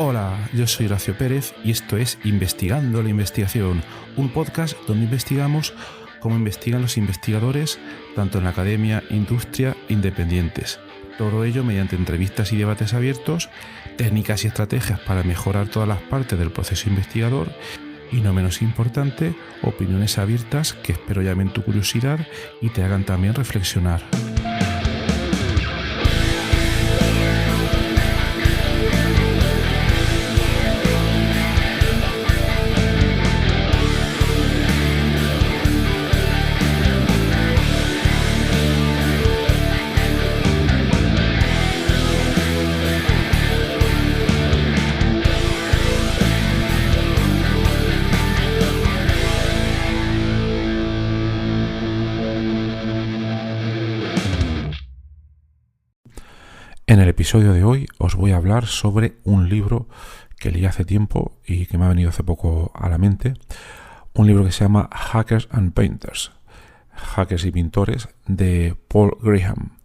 Hola, yo soy Horacio Pérez y esto es Investigando la Investigación, un podcast donde investigamos cómo investigan los investigadores, tanto en la academia, industria, independientes. Todo ello mediante entrevistas y debates abiertos, técnicas y estrategias para mejorar todas las partes del proceso investigador y, no menos importante, opiniones abiertas que espero llamen tu curiosidad y te hagan también reflexionar. En el episodio de hoy os voy a hablar sobre un libro que leí hace tiempo y que me ha venido hace poco a la mente. Un libro que se llama Hackers and Painters, Hackers y Pintores, de Paul Graham.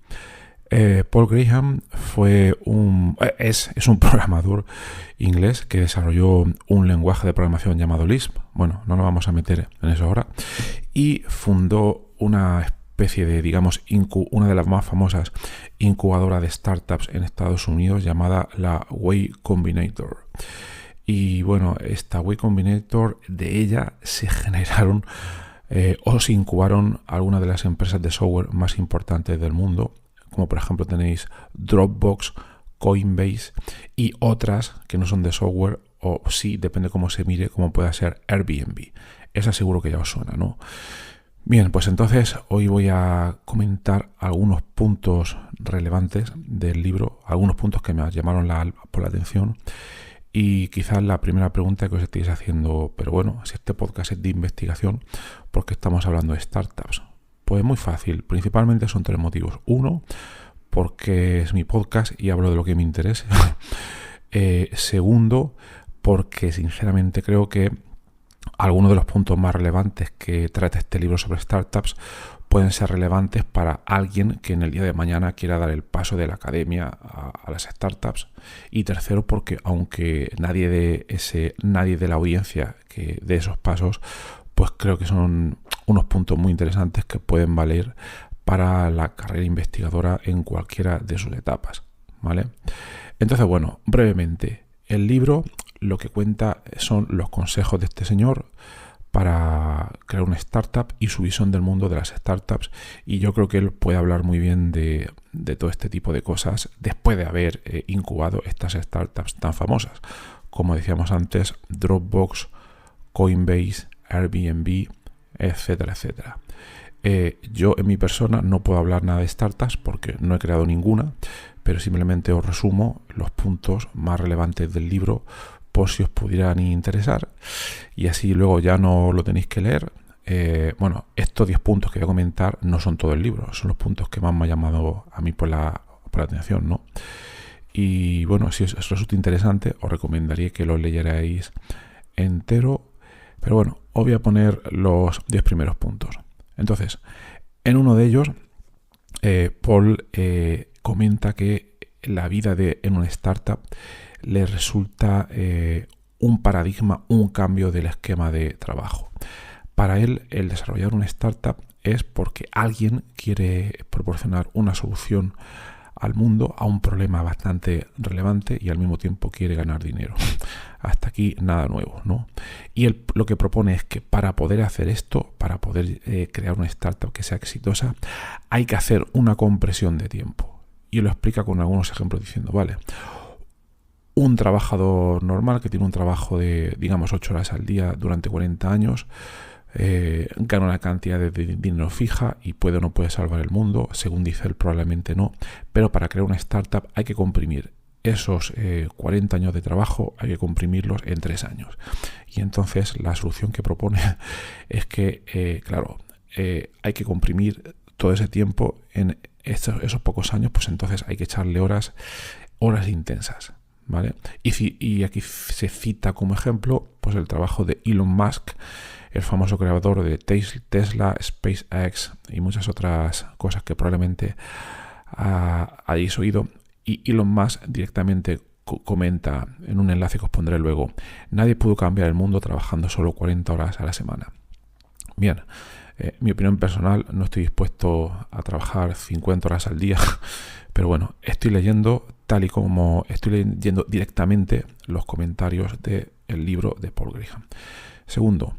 Paul Graham es un programador inglés que desarrolló un lenguaje de programación llamado Lisp. Bueno, no nos vamos a meter en eso ahora. Y fundó una especie de, digamos, una de las más famosas incubadoras de startups en Estados Unidos llamada la Y Combinator. Y bueno, esta Y Combinator, de ella se generaron o se incubaron algunas de las empresas de software más importantes del mundo, como por ejemplo tenéis Dropbox, Coinbase y otras que no son de software, o sí, depende cómo se mire, como pueda ser Airbnb. Esa seguro que ya os suena, ¿no? Bien, pues entonces hoy voy a comentar algunos puntos relevantes del libro, algunos puntos que me llamaron por la atención, y quizás la primera pregunta que os estéis haciendo, pero bueno, si este podcast es de investigación, ¿por qué estamos hablando de startups? Pues muy fácil, principalmente son tres motivos. Uno, porque es mi podcast y hablo de lo que me interese. Segundo, porque sinceramente creo que algunos de los puntos más relevantes que trata este libro sobre startups pueden ser relevantes para alguien que en el día de mañana quiera dar el paso de la academia a las startups. Y tercero, porque aunque nadie de la audiencia que dé esos pasos, pues creo que son unos puntos muy interesantes que pueden valer para la carrera investigadora en cualquiera de sus etapas, ¿vale? Entonces, bueno, brevemente, el libro lo que cuenta son los consejos de este señor para crear una startup y su visión del mundo de las startups, y yo creo que él puede hablar muy bien de todo este tipo de cosas después de haber incubado estas startups tan famosas, como decíamos antes, Dropbox, Coinbase, Airbnb, etcétera, etcétera. Yo en mi persona no puedo hablar nada de startups porque no he creado ninguna, pero simplemente os resumo los puntos más relevantes del libro por si os pudieran interesar, y así luego ya no lo tenéis que leer. Bueno, estos 10 puntos que voy a comentar no son todo el libro, son los puntos que más me han llamado a mí por la atención, ¿no? Y bueno, si os resulta interesante, os recomendaría que lo leyerais entero, pero bueno, os voy a poner los 10 primeros puntos. Entonces, en uno de ellos, Paul comenta que la vida en una startup le resulta un paradigma, un cambio del esquema de trabajo. Para él, el desarrollar una startup es porque alguien quiere proporcionar una solución al mundo a un problema bastante relevante y al mismo tiempo quiere ganar dinero. Hasta aquí nada nuevo, ¿no? Y él lo que propone es que para poder hacer esto, para poder crear una startup que sea exitosa, hay que hacer una compresión de tiempo. Y lo explica con algunos ejemplos diciendo, vale, un trabajador normal que tiene un trabajo de, digamos, 8 horas al día durante 40 años, gana una cantidad de dinero fija y puede o no puede salvar el mundo, según dice él, probablemente no, pero para crear una startup hay que comprimir esos 40 años de trabajo, hay que comprimirlos en 3 años. Y entonces la solución que propone es que, hay que comprimir todo ese tiempo en esos pocos años, pues entonces hay que echarle horas intensas, ¿vale? Y aquí se cita como ejemplo pues el trabajo de Elon Musk, el famoso creador de Tesla, SpaceX y muchas otras cosas que probablemente hayáis oído. Y Elon Musk directamente comenta en un enlace que os pondré luego: nadie pudo cambiar el mundo trabajando solo 40 horas a la semana. Bien, mi opinión personal, no estoy dispuesto a trabajar 50 horas al día, pero bueno, estoy leyendo tal y como estoy leyendo directamente los comentarios del libro de Paul Graham. Segundo,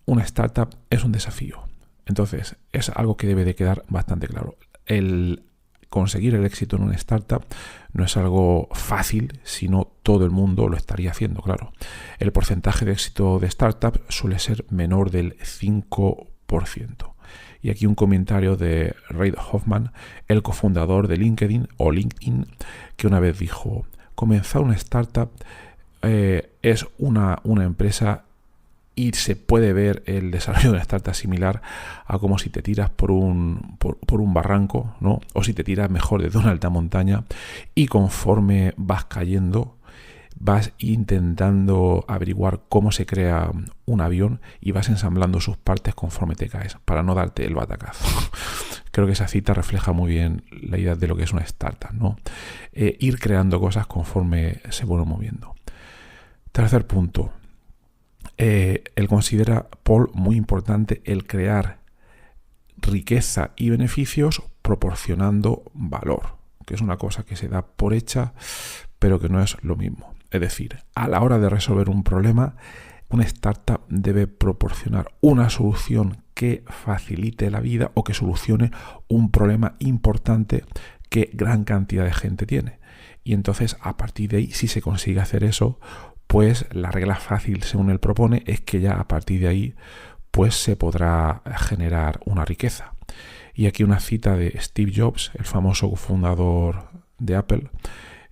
una startup es un desafío. Entonces, es algo que debe de quedar bastante claro. El conseguir el éxito en una startup no es algo fácil, sino todo el mundo lo estaría haciendo, claro. El porcentaje de éxito de startup suele ser menor del 5%. Y aquí un comentario de Reid Hoffman, el cofundador de LinkedIn, que una vez dijo: comenzar una startup es una empresa, y se puede ver el desarrollo de una startup similar a como si te tiras por un barranco, ¿no? O si te tiras mejor desde una alta montaña, y conforme vas cayendo vas intentando averiguar cómo se crea un avión y vas ensamblando sus partes conforme te caes, para no darte el batacazo. Creo que esa cita refleja muy bien la idea de lo que es una startup, ¿no? Ir creando cosas conforme se van moviendo. Tercer punto. Él considera, Paul, muy importante el crear riqueza y beneficios proporcionando valor, que es una cosa que se da por hecha, pero que no es lo mismo. Es decir, a la hora de resolver un problema, una startup debe proporcionar una solución que facilite la vida o que solucione un problema importante que gran cantidad de gente tiene. Y entonces, a partir de ahí, si se consigue hacer eso, pues la regla fácil, según él propone, es que ya a partir de ahí pues se podrá generar una riqueza. Y aquí una cita de Steve Jobs, el famoso fundador de Apple.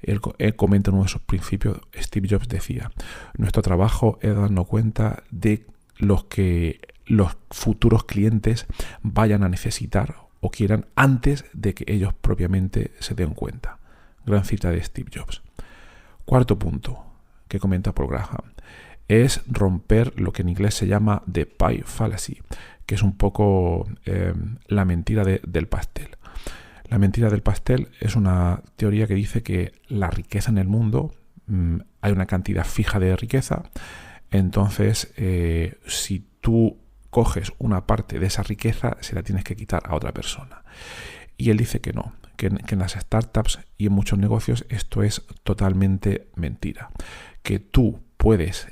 Él comenta en uno de sus principios. Steve Jobs decía: nuestro trabajo es darnos cuenta de los que los futuros clientes vayan a necesitar o quieran antes de que ellos propiamente se den cuenta. Gran cita de Steve Jobs. Cuarto punto que comenta Paul Graham es romper lo que en inglés se llama the pie fallacy, que es un poco la mentira del pastel. La mentira del pastel es una teoría que dice que la riqueza en el mundo, hay una cantidad fija de riqueza, entonces si tú coges una parte de esa riqueza, se la tienes que quitar a otra persona. Y él dice que no, que en las startups y en muchos negocios esto es totalmente mentira, que tú puedes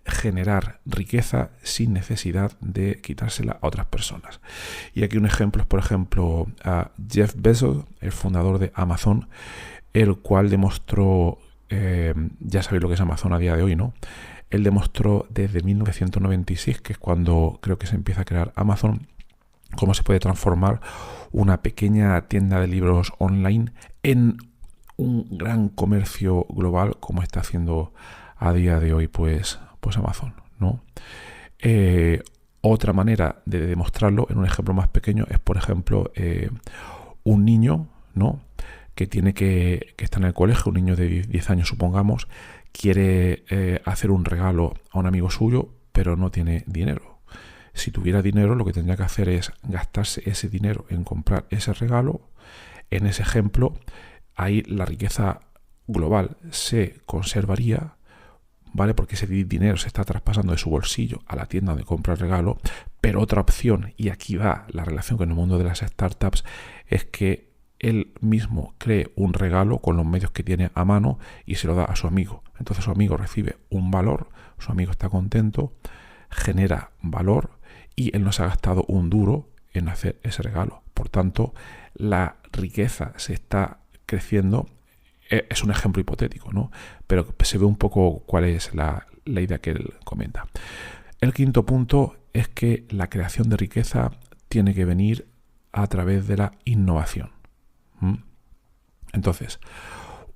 generar riqueza sin necesidad de quitársela a otras personas. Y aquí un ejemplo es, por ejemplo, a Jeff Bezos, el fundador de Amazon, el cual demostró, ya sabéis lo que es Amazon a día de hoy, ¿no? Él demostró desde 1996, que es cuando creo que se empieza a crear Amazon, cómo se puede transformar una pequeña tienda de libros online en un gran comercio global, como está haciendo a día de hoy pues Amazon, ¿no? Otra manera de demostrarlo, en un ejemplo más pequeño, es, por ejemplo, un niño, ¿no?, que tiene que está en el colegio, un niño de 10 años, supongamos, quiere hacer un regalo a un amigo suyo, pero no tiene dinero. Si tuviera dinero, lo que tendría que hacer es gastarse ese dinero en comprar ese regalo. En ese ejemplo, ahí la riqueza global se conservaría, ¿vale? Porque ese dinero se está traspasando de su bolsillo a la tienda donde compra el regalo. Pero otra opción, y aquí va la relación con el mundo de las startups, es que él mismo cree un regalo con los medios que tiene a mano y se lo da a su amigo. Entonces su amigo recibe un valor, su amigo está contento, genera valor y él no se ha gastado un duro en hacer ese regalo. Por tanto, la riqueza se está creciendo. Es un ejemplo hipotético, ¿no? Pero se ve un poco cuál es la idea que él comenta. El quinto punto es que la creación de riqueza tiene que venir a través de la innovación. Entonces,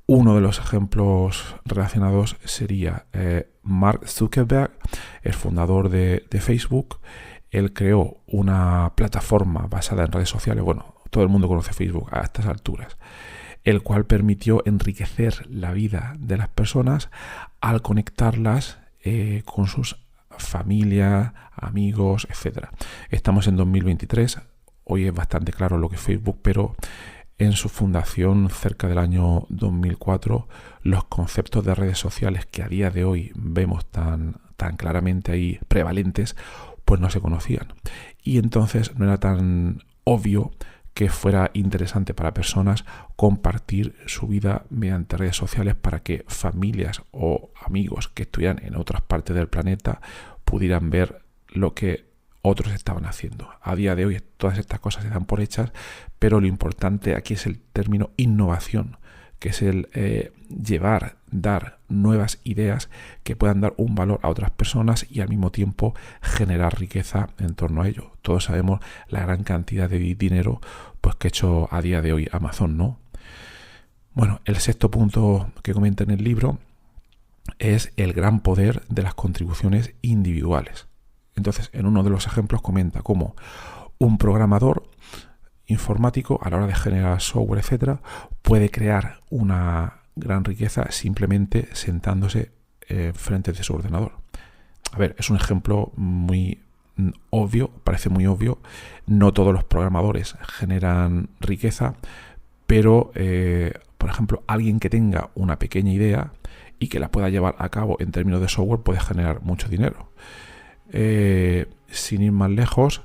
uno de los ejemplos relacionados sería Mark Zuckerberg, el fundador de Facebook. Él creó una plataforma basada en redes sociales. Bueno, todo el mundo conoce Facebook a estas alturas, el cual permitió enriquecer la vida de las personas al conectarlas con sus familias, amigos, etc. Estamos en 2023, hoy es bastante claro lo que es Facebook, pero en su fundación cerca del año 2004, los conceptos de redes sociales que a día de hoy vemos tan claramente ahí prevalentes, pues no se conocían. Y entonces no era tan obvio que fuera interesante para personas compartir su vida mediante redes sociales para que familias o amigos que estuvieran en otras partes del planeta pudieran ver lo que otros estaban haciendo. A día de hoy todas estas cosas se dan por hechas, pero lo importante aquí es el término innovación, que es el dar nuevas ideas que puedan dar un valor a otras personas y al mismo tiempo generar riqueza en torno a ello. Todos sabemos la gran cantidad de dinero pues que ha hecho a día de hoy Amazon, ¿no? Bueno, el sexto punto que comenta en el libro es el gran poder de las contribuciones individuales. Entonces, en uno de los ejemplos comenta cómo un programador informático, a la hora de generar software, etcétera, puede crear una gran riqueza simplemente sentándose frente de su ordenador. A ver, es un ejemplo muy obvio, parece muy obvio. No todos los programadores generan riqueza, pero, por ejemplo, alguien que tenga una pequeña idea y que la pueda llevar a cabo en términos de software puede generar mucho dinero. Sin ir más lejos,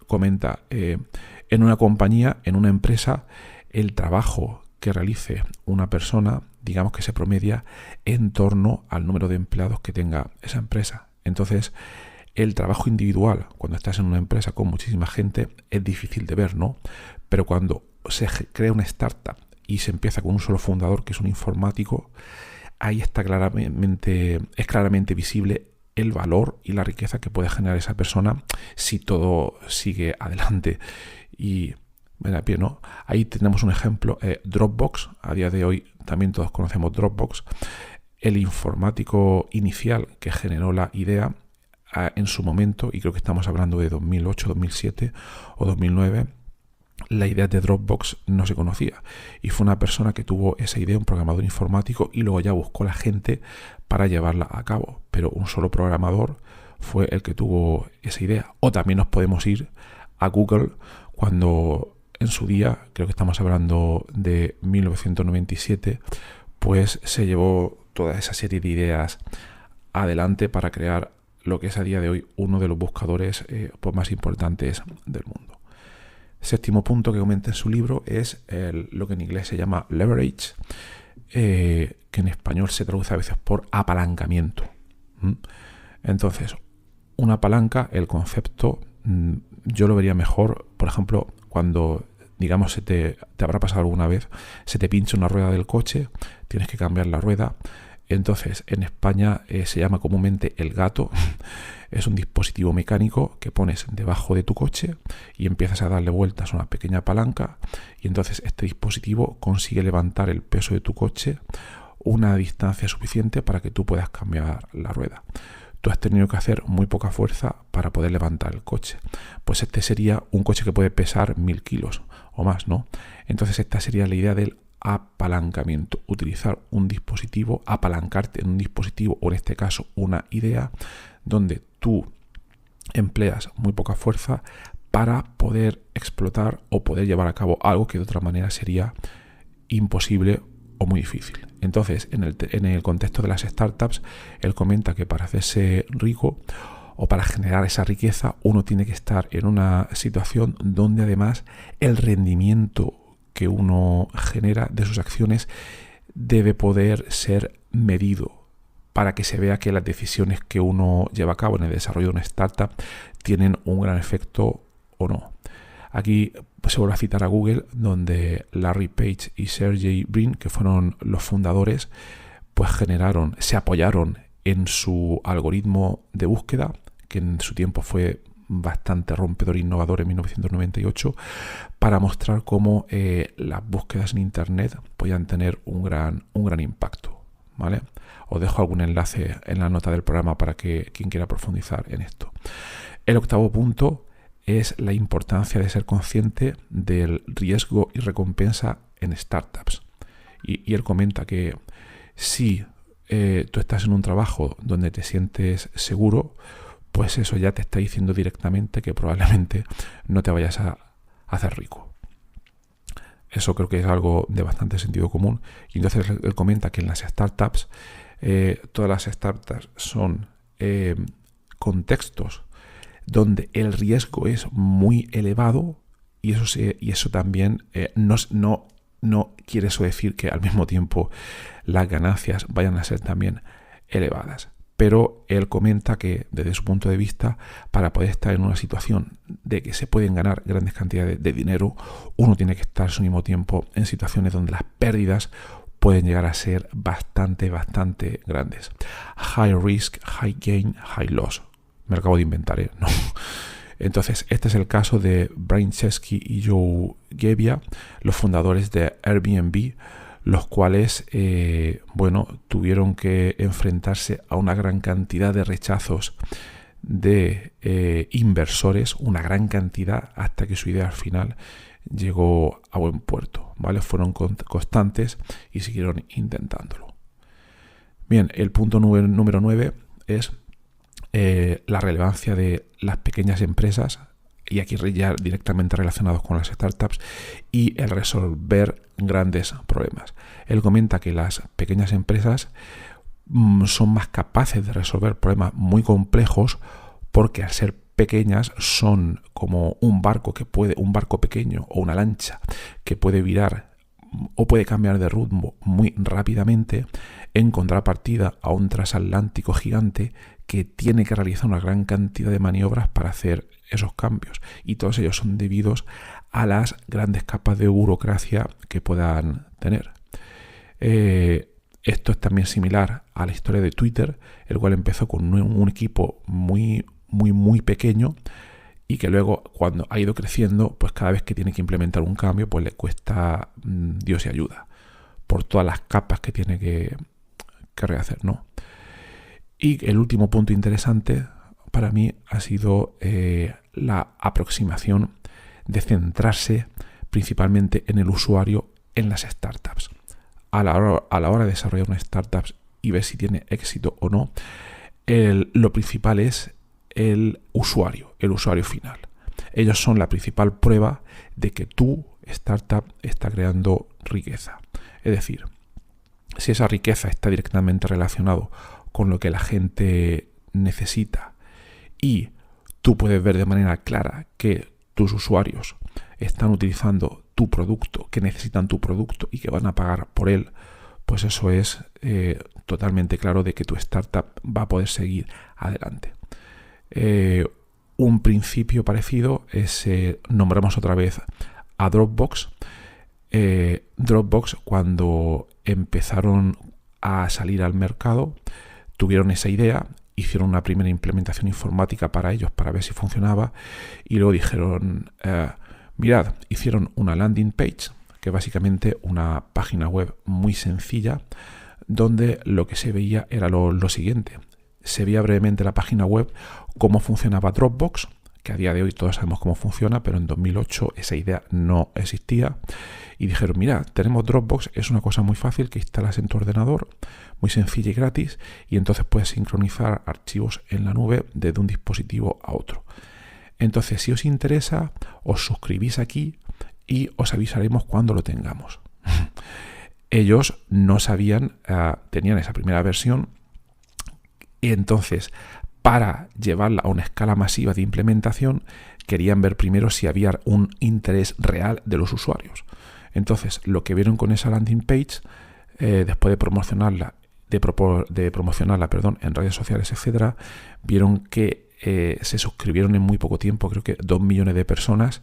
comenta, en una compañía, en una empresa, el trabajo que realice una persona, digamos que se promedia en torno al número de empleados que tenga esa empresa. Entonces, el trabajo individual, cuando estás en una empresa con muchísima gente, es difícil de ver, ¿no? Pero cuando se crea una startup y se empieza con un solo fundador, que es un informático, ahí es claramente visible el valor y la riqueza que puede generar esa persona si todo sigue adelante. Y bien, ¿no? Ahí tenemos un ejemplo, Dropbox. A día de hoy también todos conocemos Dropbox. El informático inicial que generó la idea en su momento, y creo que estamos hablando de 2008, 2007 o 2009, la idea de Dropbox no se conocía y fue una persona que tuvo esa idea, un programador informático, y luego ya buscó la gente para llevarla a cabo, pero un solo programador fue el que tuvo esa idea. O también nos podemos ir a Google, cuando en su día, creo que estamos hablando de 1997, pues se llevó toda esa serie de ideas adelante para crear lo que es a día de hoy uno de los buscadores pues más importantes del mundo. Séptimo punto que comenta en su libro es lo que en inglés se llama leverage, que en español se traduce a veces por apalancamiento. Entonces, una palanca, el concepto, yo lo vería mejor, por ejemplo, cuando, digamos, te habrá pasado alguna vez, se te pincha una rueda del coche, tienes que cambiar la rueda. Entonces, en España se llama comúnmente el gato. Es un dispositivo mecánico que pones debajo de tu coche y empiezas a darle vueltas a una pequeña palanca, y entonces este dispositivo consigue levantar el peso de tu coche una distancia suficiente para que tú puedas cambiar la rueda. Tú has tenido que hacer muy poca fuerza para poder levantar el coche. Pues este sería un coche que puede pesar 1000 kilos o más, ¿no? Entonces esta sería la idea del apalancamiento, utilizar un dispositivo, apalancarte en un dispositivo, o en este caso una idea, donde tú empleas muy poca fuerza para poder explotar o poder llevar a cabo algo que de otra manera sería imposible o muy difícil. Entonces, en el contexto de las startups, él comenta que para hacerse rico o para generar esa riqueza, uno tiene que estar en una situación donde además el rendimiento que uno genera de sus acciones debe poder ser medido, para que se vea que las decisiones que uno lleva a cabo en el desarrollo de una startup tienen un gran efecto o no. Aquí se vuelve a citar a Google, donde Larry Page y Sergey Brin, que fueron los fundadores, pues se apoyaron en su algoritmo de búsqueda, que en su tiempo fue bastante rompedor e innovador en 1998, para mostrar cómo las búsquedas en Internet podían tener un gran impacto, ¿vale? Os dejo algún enlace en la nota del programa para que quien quiera profundizar en esto. El octavo punto es la importancia de ser consciente del riesgo y recompensa en startups. Y él comenta que si tú estás en un trabajo donde te sientes seguro, pues eso ya te está diciendo directamente que probablemente no te vayas a hacer rico. Eso creo que es algo de bastante sentido común. Y entonces él comenta que en las startups, todas las startups son contextos donde el riesgo es muy elevado, y eso también no quiere eso decir que al mismo tiempo las ganancias vayan a ser también elevadas. Pero él comenta que desde su punto de vista, para poder estar en una situación de que se pueden ganar grandes cantidades de dinero, uno tiene que estar al mismo tiempo en situaciones donde las pérdidas pueden llegar a ser bastante grandes. High risk, high gain, high loss. Me lo acabo de inventar, ¿no? Entonces, este es el caso de Brian Chesky y Joe Gebbia, los fundadores de Airbnb, los cuales, tuvieron que enfrentarse a una gran cantidad de rechazos de inversores, una gran cantidad, hasta que su idea al final llegó a buen puerto, ¿vale? Fueron constantes y siguieron intentándolo. Bien, el punto número 9 es la relevancia de las pequeñas empresas, y aquí ya directamente relacionados con las startups, y el resolver grandes problemas. Él comenta que las pequeñas empresas son más capaces de resolver problemas muy complejos, porque al ser pequeñas son como un barco pequeño o una lancha que puede virar o puede cambiar de rumbo muy rápidamente, en contrapartida a un transatlántico gigante que tiene que realizar una gran cantidad de maniobras para hacer esos cambios, y todos ellos son debidos a las grandes capas de burocracia que puedan tener. Esto es también similar a la historia de Twitter, el cual empezó con un equipo muy pequeño, y que luego, cuando ha ido creciendo, pues cada vez que tiene que implementar un cambio, pues le cuesta Dios y ayuda, por todas las capas que tiene que rehacer, ¿no? Y el último punto interesante para mí ha sido la aproximación de centrarse principalmente en el usuario en las startups. A la hora de desarrollar una startup y ver si tiene éxito o no, lo principal es el usuario final. Ellos son la principal prueba de que tu startup está creando riqueza. Es decir, si esa riqueza está directamente relacionado con lo que la gente necesita, y tú puedes ver de manera clara que tus usuarios están utilizando tu producto, que necesitan tu producto y que van a pagar por él, pues eso es totalmente claro de que tu startup va a poder seguir adelante. Un principio parecido es, nombramos otra vez a Dropbox. Dropbox, cuando empezaron a salir al mercado, tuvieron esa idea, hicieron una primera implementación informática para ellos para ver si funcionaba, y luego dijeron, mirad, hicieron una landing page, que básicamente una página web muy sencilla, donde lo que se veía era lo siguiente. Se veía brevemente la página web, cómo funcionaba Dropbox, que a día de hoy todos sabemos cómo funciona, pero en 2008 esa idea no existía. Y dijeron, mira, tenemos Dropbox, es una cosa muy fácil que instalas en tu ordenador, muy sencilla y gratis, y entonces puedes sincronizar archivos en la nube desde un dispositivo a otro. Entonces, si os interesa, os suscribís aquí y os avisaremos cuando lo tengamos. Ellos no sabían, tenían esa primera versión, y entonces, para llevarla a una escala masiva de implementación, querían ver primero si había un interés real de los usuarios. Entonces, lo que vieron con esa landing page, después de promocionarla, en redes sociales, etcétera, vieron que se suscribieron en muy poco tiempo, creo que 2 millones de personas,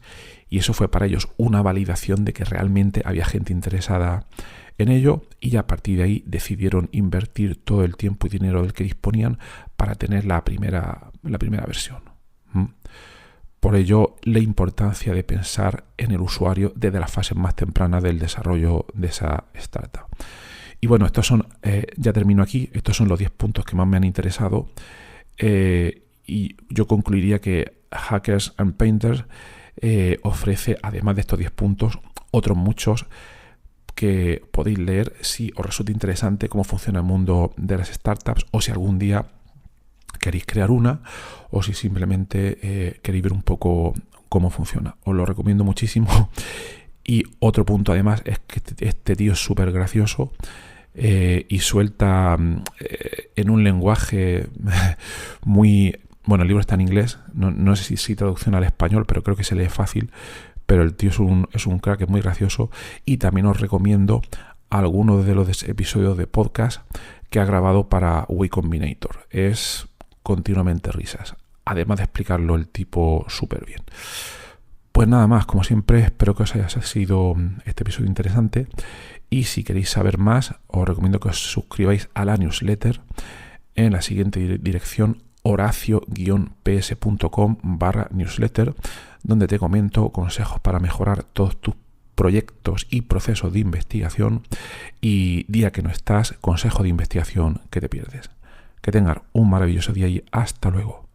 y eso fue para ellos una validación de que realmente había gente interesada en ello, y a partir de ahí decidieron invertir todo el tiempo y dinero del que disponían para tener la primera versión. Por ello, la importancia de pensar en el usuario desde las fases más tempranas del desarrollo de esa startup. Y bueno, estos son, ya termino aquí, estos son los 10 puntos que más me han interesado, y yo concluiría que Hackers and Painters ofrece, además de estos 10 puntos, otros muchos que podéis leer si os resulta interesante cómo funciona el mundo de las startups, o si algún día queréis crear una, o si simplemente queréis ver un poco cómo funciona. Os lo recomiendo muchísimo, Y otro punto además es que este tío es súper gracioso y suelta en un lenguaje muy... Bueno, el libro está en inglés, no sé si traducción al español, pero creo que se lee fácil. Pero el tío es un crack, es muy gracioso. Y también os recomiendo algunos de los episodios de podcast que ha grabado para Y Combinator. Es continuamente risas. Además de explicarlo el tipo súper bien. Pues nada más, como siempre, espero que os haya sido este episodio interesante. Y si queréis saber más, os recomiendo que os suscribáis a la newsletter en la siguiente dirección: horacio-ps.com/newsletter, donde te comento consejos para mejorar todos tus proyectos y procesos de investigación, y día que no estás, consejo de investigación que te pierdes. Que tengas un maravilloso día y hasta luego.